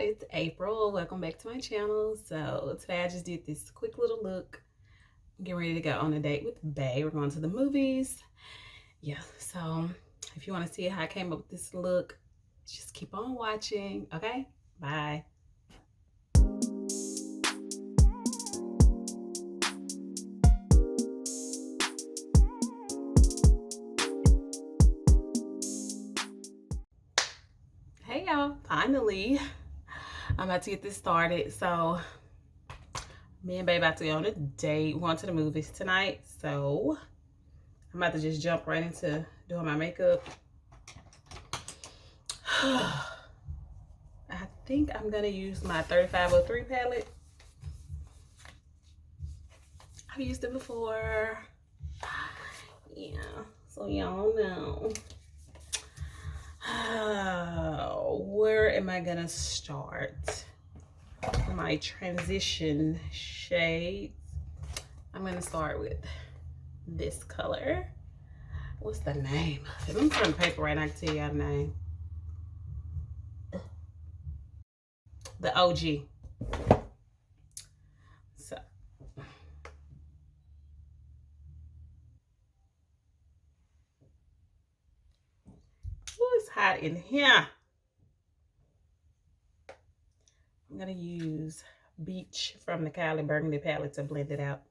it's April. Welcome back to my channel. So today I just did this quick little look. Getting ready to go on a date with Bae. We're going to the movies. Yeah, so if you want to see how I came up with this look, just keep on watching. Okay, bye. Hey y'all, finally I'm about to get this started. So me and Bae about to go on a date. We're going to the movies tonight, so I'm about to just jump right into doing my makeup. I think I'm gonna use my 3503 palette. I've used it before. Yeah, so y'all know. Where am I gonna start? My transition shades. I'm gonna start with this color. What's the name? If I'm turning paper right now, I can tell y'all the name. The OG. So it's hot in here. I'm gonna use Beach from the Kylie Burgundy palette to blend it out.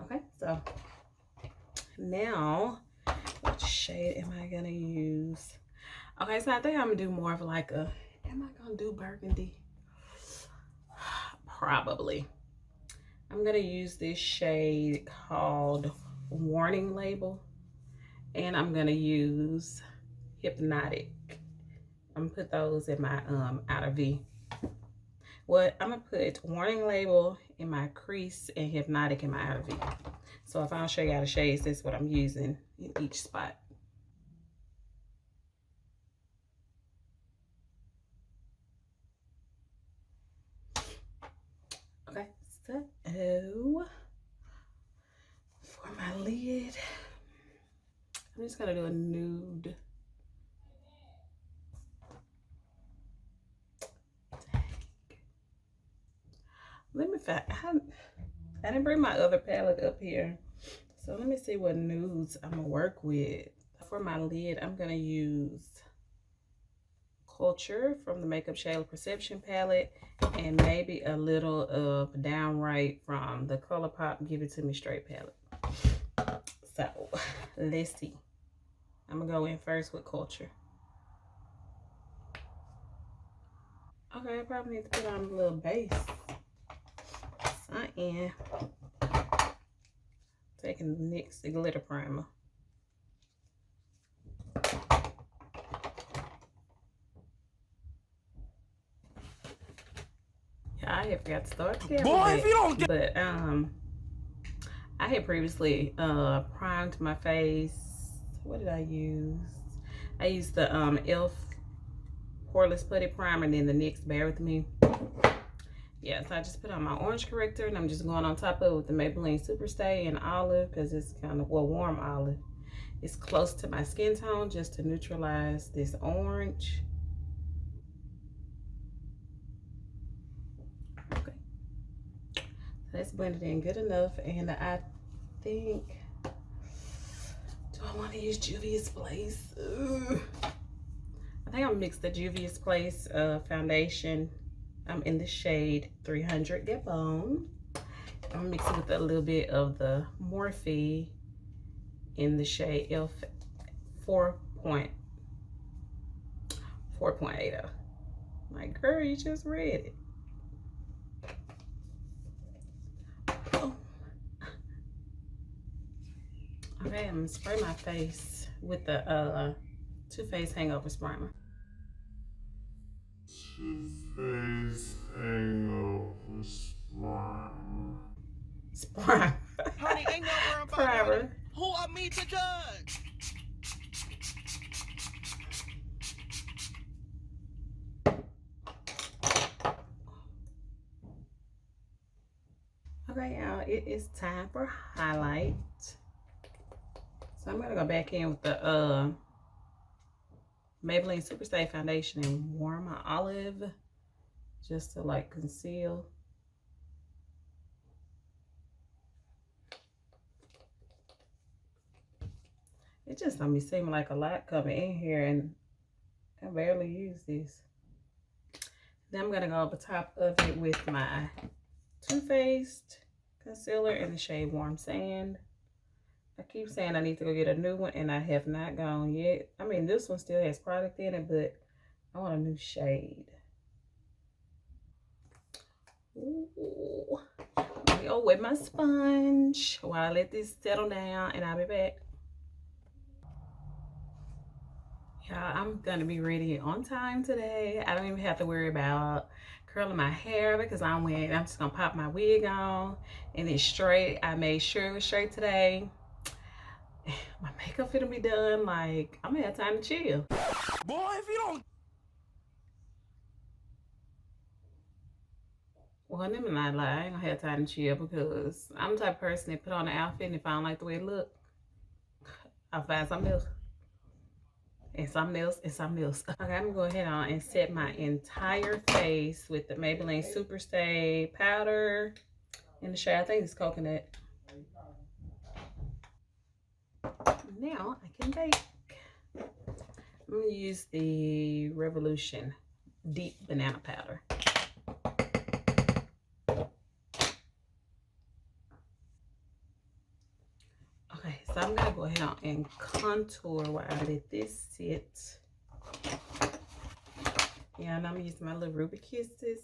Okay, so now what shade am I gonna use? Okay, so I think I'm gonna do more of like a, am I gonna do burgundy? Probably. I'm gonna use this shade called Warning Label, and I'm gonna use Hypnotic. I'm gonna put those in my outer V. Well, I'm gonna put Warning Label in my crease and Hypnotic in my outer V. So if I'll show you how the shades, that's what I'm using in each spot. Okay, so for my lid, I'm just gonna do a nude. Let me find, I didn't bring my other palette up here. So let me see what nudes I'm gonna work with. For my lid, I'm gonna use Culture from the Makeup Shade Perception palette, and maybe a little of Downright from the ColourPop Give It To Me Straight palette. So let's see. I'm gonna go in first with Culture. Okay, I probably need to put on a little base. Something. Taking the NYX glitter primer. Yeah, I had forgot to start the camera. Boy, if you don't get... But I had previously primed my face. What did I use? I used the e.l.f. Poreless Putty Primer and then the NYX Bear With Me. Yeah, so I just put on my orange corrector, and I'm just going on top of it with the Maybelline Superstay in olive, because it's kind of, well, warm olive. It's close to my skin tone, just to neutralize this orange. Okay. So that's blended in good enough, and I think, do I want to use Juvia's Place? Ugh. I think I'll mix the Juvia's Place foundation. I'm in the shade 300 Gabon. I'm gonna mix it with a little bit of the Morphe in the shade e.l.f. 4.80. My girl, you just read it. Oh. Okay, I'm gonna spray my face with the Too Faced Hangover Primer. Face hangover Primer. Honey, ain't no worry about Primer. Who are me to judge? Okay, y'all, it is time for highlight. So I'm gonna go back in with the Maybelline Super Stay Foundation and Warm My Olive just to like conceal. It just don't be seeming like a lot coming in here, and I barely use this. Then I'm gonna go over top of it with my Too Faced concealer in the shade Warm Sand. I keep saying I need to go get a new one, and I have not gone yet. I mean, this one still has product in it, but I want a new shade. Ooh. Let me go with my sponge while I let this settle down, and I'll be back. Yeah, I'm gonna be ready on time today. I don't even have to worry about curling my hair because I'm just gonna pop my wig on and it's straight. I made sure it was straight today. My makeup finna be done. Like, I'm gonna have time to chill. Boy, if you don't. Well, let me not lie. I ain't gonna have time to chill because I'm the type of person that put on an outfit and if I don't like the way it look, I'll find something else. And something else, and something else. Okay, I'm gonna go ahead on and set my entire face with the Maybelline Super Stay powder in the shade, I think it's coconut. Now I can bake. I'm gonna use the Revolution Deep Banana Powder. Okay, so I'm gonna go ahead on and contour while I let this sit. Yeah, and I'm using my little Ruby Kisses.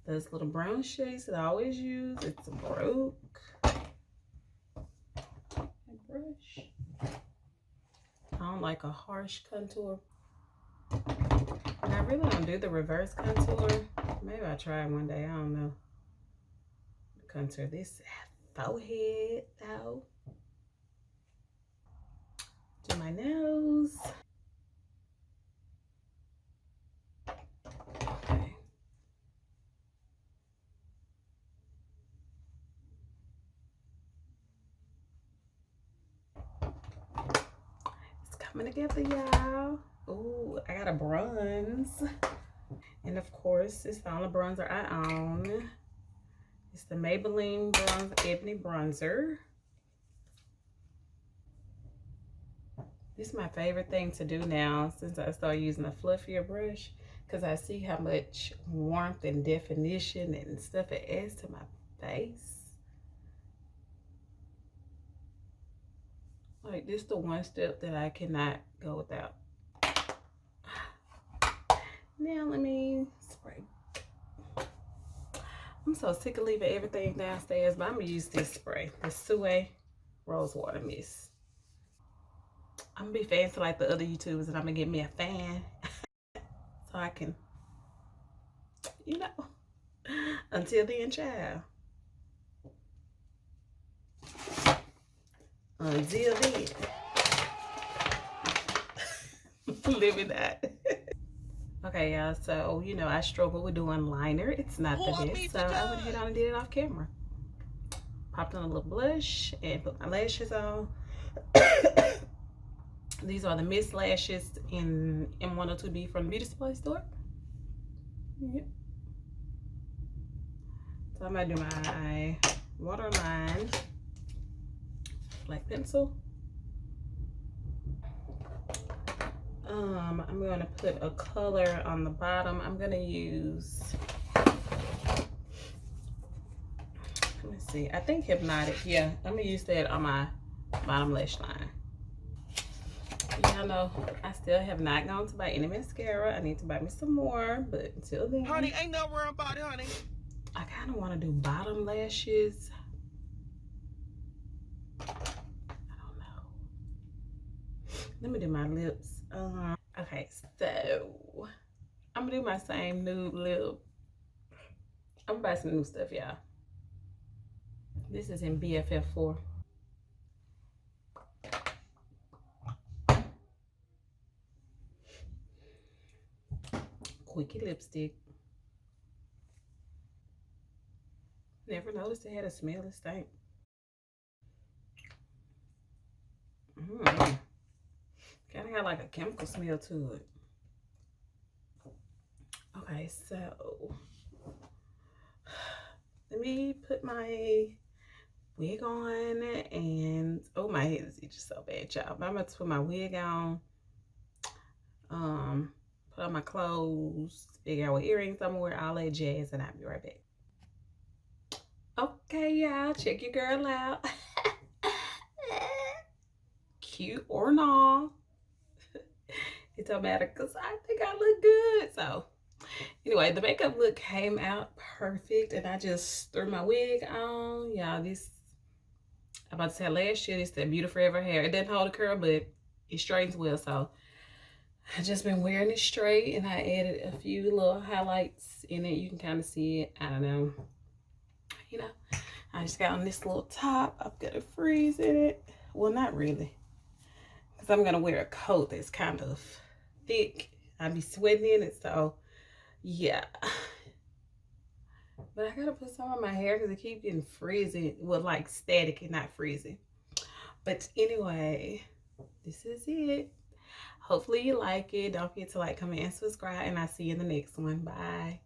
Those little brown shades that I always use. It's broke. Brush. I don't like a harsh contour. And I really don't do the reverse contour. Maybe I'll try it one day. I don't know. Contour this forehead out. Do my nose. Okay. It's coming together, y'all. Ooh, I got a bronze. And of course, it's the only bronzer I own. It's the Maybelline Bronze Ebony Bronzer. This is my favorite thing to do now since I started using a fluffier brush because I see how much warmth and definition and stuff it adds to my face. Like, this is the one step that I cannot go without. Now let me spray. I'm so sick of leaving everything downstairs, but I'm gonna use this spray, the Sue Rose Water Mist. I'm gonna be fancy like the other YouTubers and I'm gonna get me a fan so I can, you know, until then, child. Until then, living that. Okay, y'all, so, you know, I struggle with doing liner. It's not the best, so I went ahead on and did it off camera. Popped on a little blush and put my lashes on. These are the Mist Lashes in M102B from the Beauty Supply store. Yep. So I'm gonna do my waterline black pencil. I'm going to put a color on the bottom. I'm going to use, let me see, I think Hypnotic. Yeah, I'm going to use that on my bottom lash line. Y'all know I still have not gone to buy any mascara. I need to buy me some more, but until then, Honey, ain't no worry about it, honey. I kind of want to do bottom lashes. I don't know. Let me do my lips. Okay, so I'm gonna do my same nude lip. I'm gonna buy some new stuff, y'all. This is in BFF4. Quickie lipstick. Never noticed it had a smell of stank. Kind of got like a chemical smell to it. Okay, so let me put my wig on, and oh, my head is itching so bad, y'all. But I'm about to put my wig on, put on my clothes, figure out what earrings I'm gonna wear, all that jazz, and I'll be right back. Okay, y'all, check your girl out. Cute or not, it don't matter because I think I look good. So anyway, the makeup look came out perfect, and I just threw my wig on. Y'all, this, I'm about to say last year, this that Beauty Forever hair. It doesn't hold a curl, but it straightens well. So I just been wearing it straight, and I added a few little highlights in it. You can kind of see it. I don't know. You know, I just got on this little top. I've got a freeze in it. Well, not really, because I'm gonna wear a coat that's kind of thick. I'll be sweating in it, so yeah. But I gotta put some on my hair because it keeps getting freezing. Well, like static and not freezing. But anyway, this is it. Hopefully you like it. Don't forget to like, comment, and subscribe. And I'll see you in the next one. Bye.